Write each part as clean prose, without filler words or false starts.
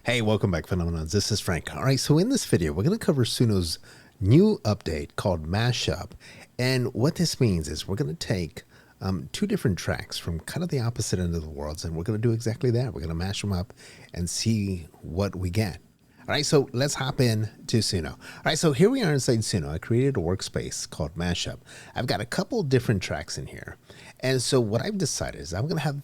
Hey, welcome back, Phenomenons. This is Frank. All right, so in this video, we're going to cover Suno's new update called Mashup. And what this means is we're going to take two different tracks from kind of the opposite end of the world, and we're going to do exactly that. We're going to mash them up and see what we get. All right, so let's hop in to Suno. All right, so here we are inside Suno. I created a workspace called Mashup. I've got a couple different tracks in here. And so what I've decided is I'm going to have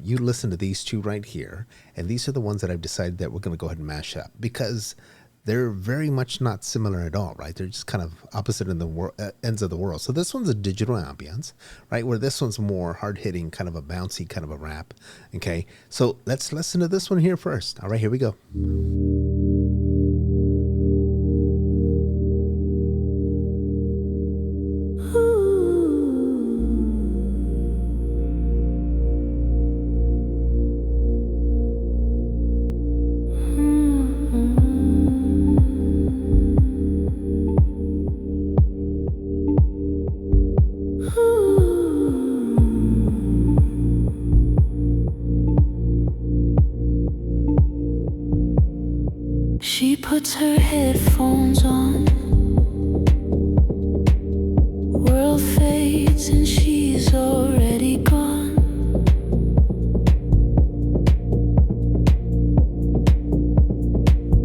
you listen to these two right here. And these are the ones that I've decided that we're going to go ahead and mash up because they're very much not similar at all, right? They're just kind of opposite in the ends of the world. So this one's a digital ambience, right? Where this one's more hard-hitting, kind of a bouncy, kind of a rap, okay? So let's listen to this one here first. All right, here we go. She puts her headphones on. World fades and she's already gone.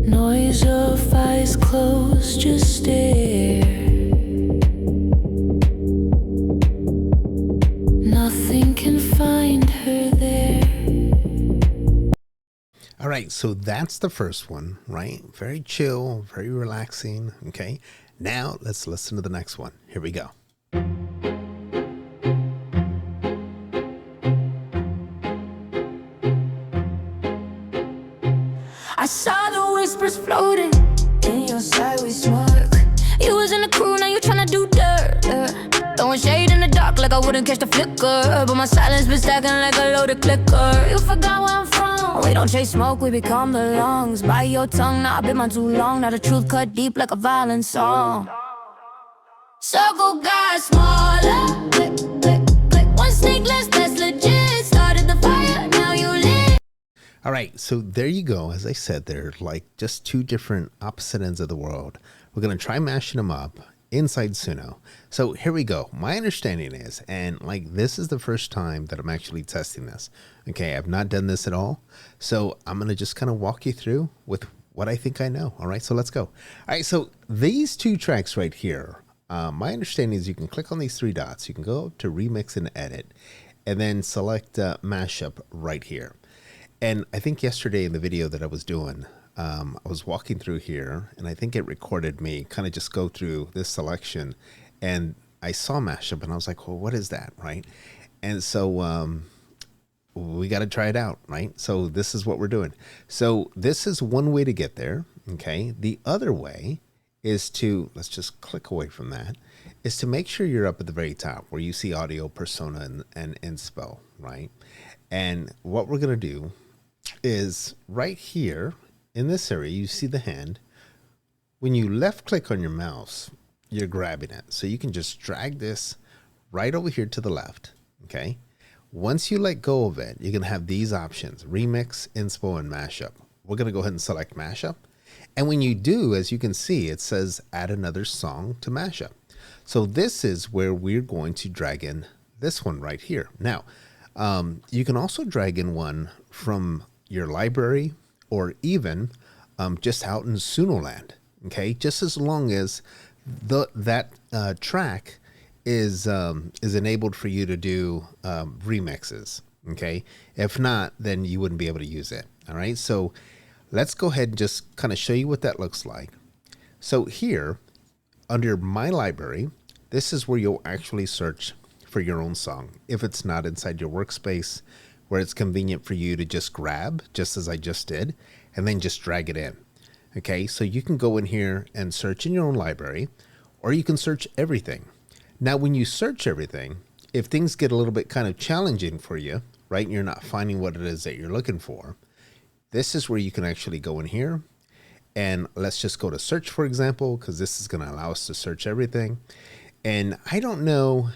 Noise of eyes closed, just stare. Nothing can find her there. All right, so that's the first one, right? Very chill, very relaxing, okay? Now let's listen to the next one. Here we go. I saw the whispers floating in your sideways smirk. You was in the crew, now you tryna do dirt. Throwing shade in the dark like I wouldn't catch the flicker, but my silence been stacking like a loaded clicker. You forgot where I'm from. We don't chase smoke, we become the lungs. Bite your tongue, now I've been mine too long. Now the truth cut deep like a violent song. Circle got smaller. Click, click, click. One snake less, that's legit. Started the fire, now you lit. All right, so there you go. As I said, they're like just two different opposite ends of the world. We're going to try mashing them up inside Suno. So here we go. My understanding is, and like this is the first time that I'm actually testing this. Okay, I've not done this at all. So I'm going to just kind of walk you through with what I think I know. All right, so let's go. All right, so these two tracks right here, my understanding is you can click on these three dots. You can go to remix and edit and then select mashup right here. And I think yesterday in the video that I was doing, I was walking through here and I think it recorded me kind of just go through this selection and I saw mashup and I was like, well, what is that, right? And so we got to try it out, right? So this is what we're doing. So this is one way to get there, okay? The other way is to, let's just click away from that, is to make sure you're up at the very top where you see audio, persona, and inspo, right? And what we're going to do is right here in this area, you see the hand. When you left click on your mouse, you're grabbing it. So you can just drag this right over here to the left, okay? Once you let go of it, you're going to have these options, remix, inspo, and mashup. We're going to go ahead and select mashup. And when you do, as you can see, it says add another song to mashup. So this is where we're going to drag in this one right here. Now, you can also drag in one from your library or even just out in Suno land, okay? Just as long as that track is enabled for you to do remixes, okay? If not, then you wouldn't be able to use it, all right? So let's go ahead and just kind of show you what that looks like. So here, under My Library, this is where you'll actually search for your own song. If it's not inside your workspace, where it's convenient for you to just grab, just as I just did, and then just drag it in. Okay, so you can go in here and search in your own library, or you can search everything. Now, when you search everything, if things get a little bit kind of challenging for you, right, and you're not finding what it is that you're looking for, this is where you can actually go in here, and let's just go to search, for example, because this is going to allow us to search everything. And I don't know,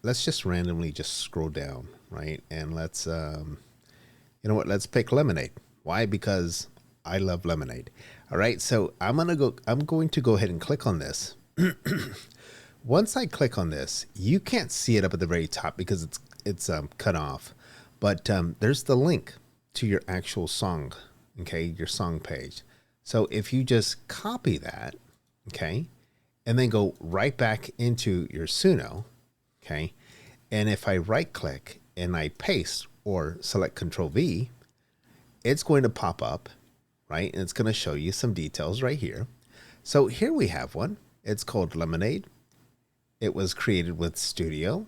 let's just randomly just scroll down, right? And let's, you know what, let's pick Lemonade. Why? Because I love lemonade. All right, so I'm going to go ahead and click on this. Once I click on this, you can't see it up at the very top because it's cut off, but there's the link to your actual song, okay, your song page. So if you just copy that, okay, and then go right back into your Suno, okay, and if I right click and I paste or select Control V, it's going to pop up, right, and it's going to show you some details right here. So here we have one. It's called Lemonade. It was created with Studio,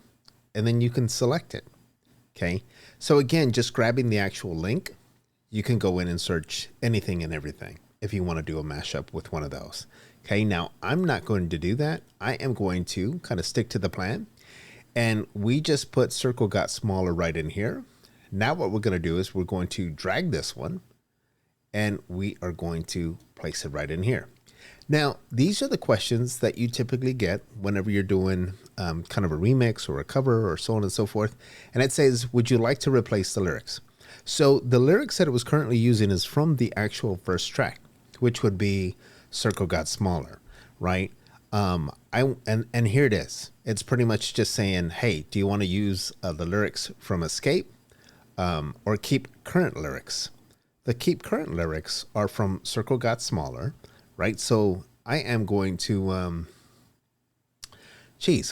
and then you can select it. Okay. So again, just grabbing the actual link, you can go in and search anything and everything if you want to do a mashup with one of those. Okay. Now I'm not going to do that. I am going to kind of stick to the plan, and we just put Circle Got Smaller right in here. Now what we're going to do is we're going to drag this one and we are going to place it right in here. Now, these are the questions that you typically get whenever you're doing kind of a remix or a cover or so on and so forth. And it says, would you like to replace the lyrics? So the lyrics that it was currently using is from the actual first track, which would be Circle Got Smaller, right? And here it is. It's pretty much just saying, hey, do you want to use the lyrics from Escape or keep current lyrics? The keep current lyrics are from Circle Got Smaller, right? So I am going to,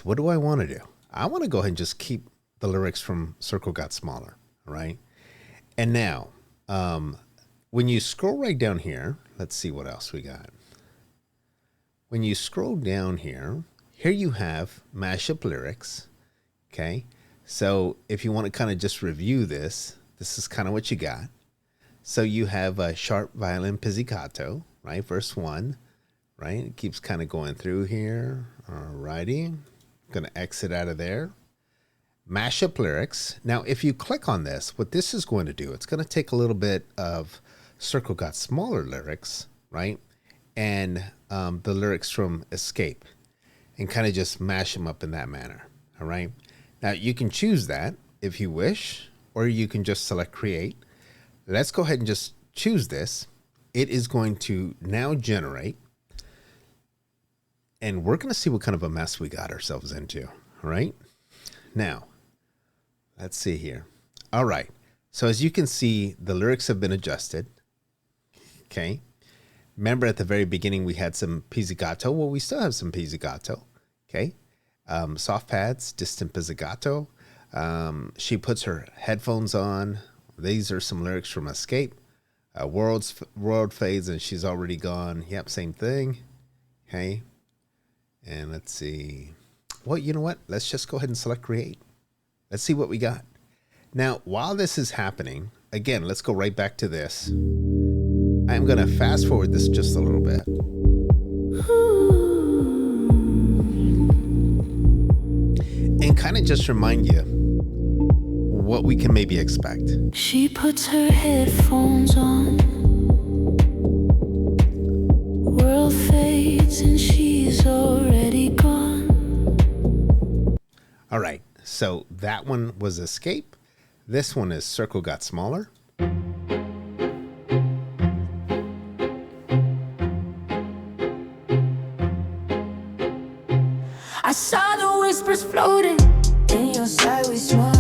what do I want to do? I want to go ahead and just keep the lyrics from Circle Got Smaller, right? And now, when you scroll right down here, let's see what else we got. When you scroll down here, you have mashup lyrics, okay? So if you want to kind of just review this, this is kind of what you got. So you have a sharp violin pizzicato, right? Verse 1, right? It keeps kind of going through here. Alrighty. Going to exit out of there. Mashup lyrics. Now, if you click on this, what this is going to do, it's going to take a little bit of Circle Got Smaller lyrics, right? And the lyrics from Escape and kind of just mash them up in that manner. All right. Now, you can choose that if you wish, or you can just select Create. Let's go ahead and just choose this. It is going to now generate, and we're going to see what kind of a mess we got ourselves into. All right. Now, let's see here. All right. So as you can see, the lyrics have been adjusted. Okay. Remember at the very beginning, we had some pizzicato. Well, we still have some pizzicato. Okay. Soft pads, distant pizzicato. She puts her headphones on. These are some lyrics from Escape. World fades and she's already gone. Yep, same thing. Okay. And let's see. Well, you know what? Let's just go ahead and select Create. Let's see what we got. Now, while this is happening, again, let's go right back to this. I'm going to fast forward this just a little bit. And kind of just remind you what we can maybe expect. She puts her headphones on. World fades and she's already gone. All right, so that one was Escape. This one is Circle Got Smaller. I saw the whispers floating in your sideways smoke.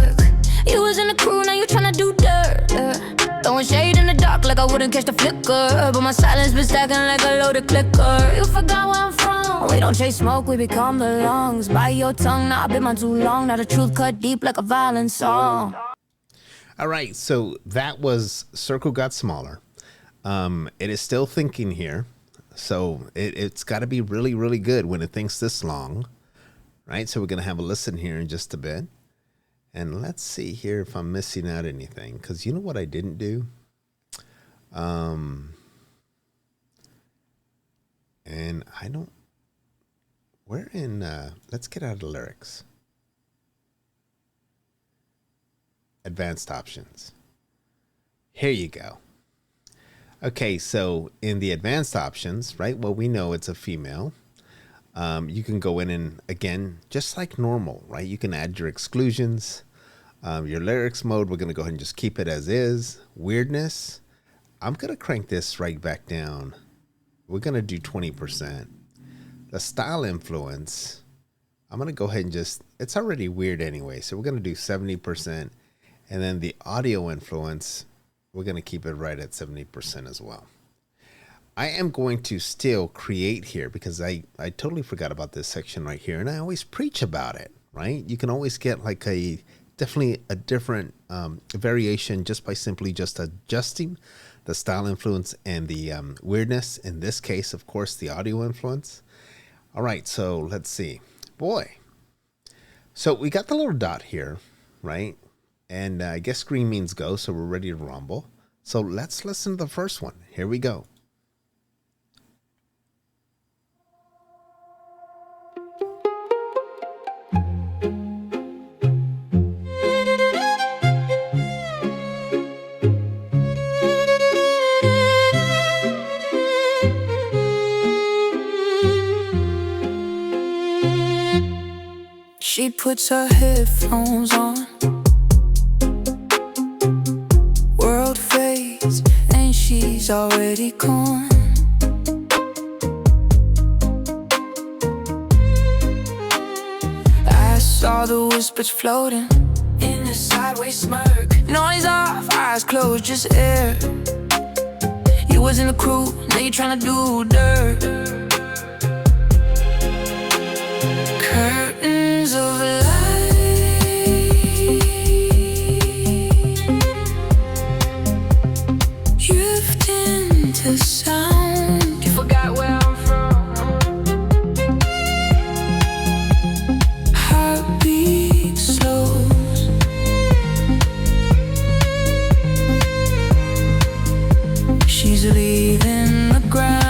You was in the crew, now you tryna do dirt. Throwing shade in the dark like I wouldn't catch the flicker, but my silence been stacking like a loaded clicker. You forgot where I'm from. We don't chase smoke, we become the lungs. Bite your tongue, now I've been mine too long. Now the truth cut deep like a violent song. All right, so that was Circle Got Smaller. It is still thinking here, so it's got to be really, really good when it thinks this long, right? So we're going to have a listen here in just a bit. And let's see here if I'm missing out anything, because you know what I didn't do? And I don't, we're in, let's get out of the lyrics. Advanced options. Here you go. Okay, so in the advanced options, right, well, we know it's a female. You can go in and, again, just like normal, right? You can add your exclusions. Your lyrics mode, we're going to go ahead and just keep it as is. Weirdness, I'm going to crank this right back down. We're going to do 20%. The style influence, I'm going to go ahead and just, it's already weird anyway. So we're going to do 70%. And then the audio influence, we're going to keep it right at 70% as well. I am going to still create here because I totally forgot about this section right here. And I always preach about it, right? You can always get like definitely a different variation just by simply just adjusting the style influence and the weirdness. In this case, of course, the audio influence. All right, so let's see. Boy. So we got the little dot here, right? And I guess green means go, so we're ready to rumble. So let's listen to the first one. Here we go. She puts her headphones on. World fades and she's already gone. I saw the whispers floating in a sideways smirk. Noise off, eyes closed, just air. You was in the crew, now you tryna do dirt. Curtains of light, drifting to sound. You forgot where I'm from. Heartbeat slows. She's leaving the ground.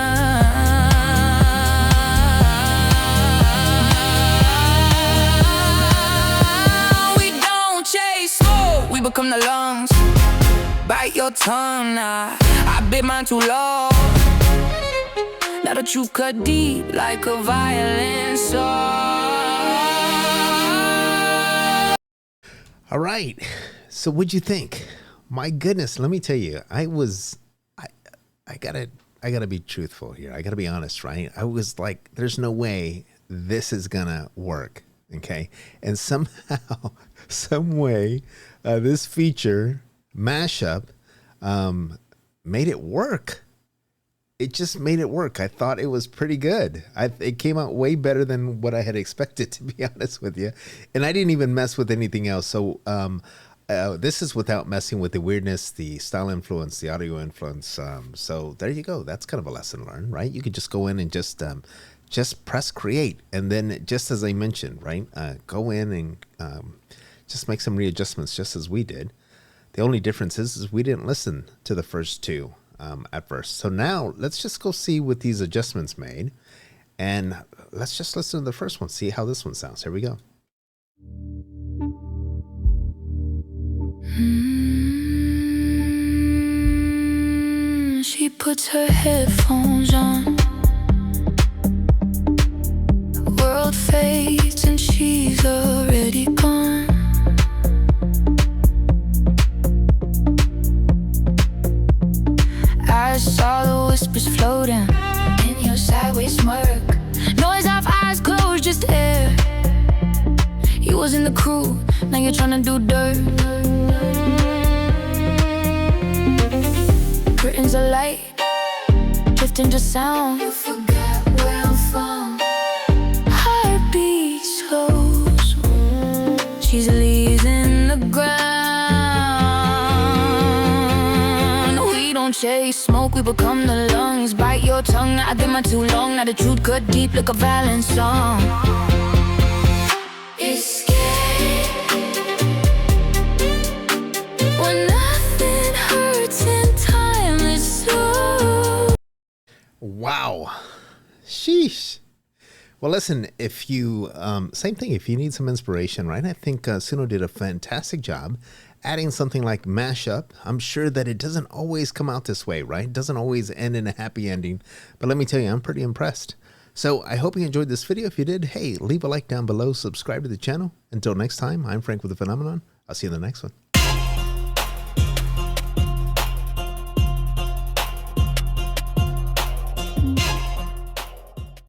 Become the lungs, bite your tongue now. I bit mine too long. Now that you cut deep like a violin song. All right. So what'd you think? My goodness, let me tell you, I gotta be truthful here. I gotta be honest, right? I was like, there's no way this is gonna work. Okay. And somehow, some way, this feature, Mashup, made it work. It just made it work. I thought it was pretty good. It came out way better than what I had expected, to be honest with you. And I didn't even mess with anything else. So this is without messing with the weirdness, the style influence, the audio influence. So there you go. That's kind of a lesson learned, right? You could just go in and just press create. And then just as I mentioned, right, go in and just make some readjustments just as we did. The only difference is we didn't listen to the first two at first. So now let's just go see what these adjustments made. And let's just listen to the first one, see how this one sounds. Here we go. She puts her headphones on. World fades and she's already gone. I saw the whispers floating in your sideways smirk. Noise off, eyes closed, just air. You was in the crew, now you're tryna do dirt. Curtains of light, drifting to sound. You forgot where I'm from. Heartbeat slows. She's leaving the ground. We don't chase smoke, we become the lungs. Bite your tongue, I bit mine too long. Now the truth cut deep like a violin song. Escape when nothing hurts and time is slow. Wow. Sheesh. Well, listen, if you, same thing, if you need some inspiration, right? I think Suno did a fantastic job adding something like Mashup. I'm sure that it doesn't always come out this way, right? It doesn't always end in a happy ending. But let me tell you, I'm pretty impressed. So I hope you enjoyed this video. If you did, hey, leave a like down below, subscribe to the channel. Until next time, I'm Frank with the Phenomenon. I'll see you in the next one.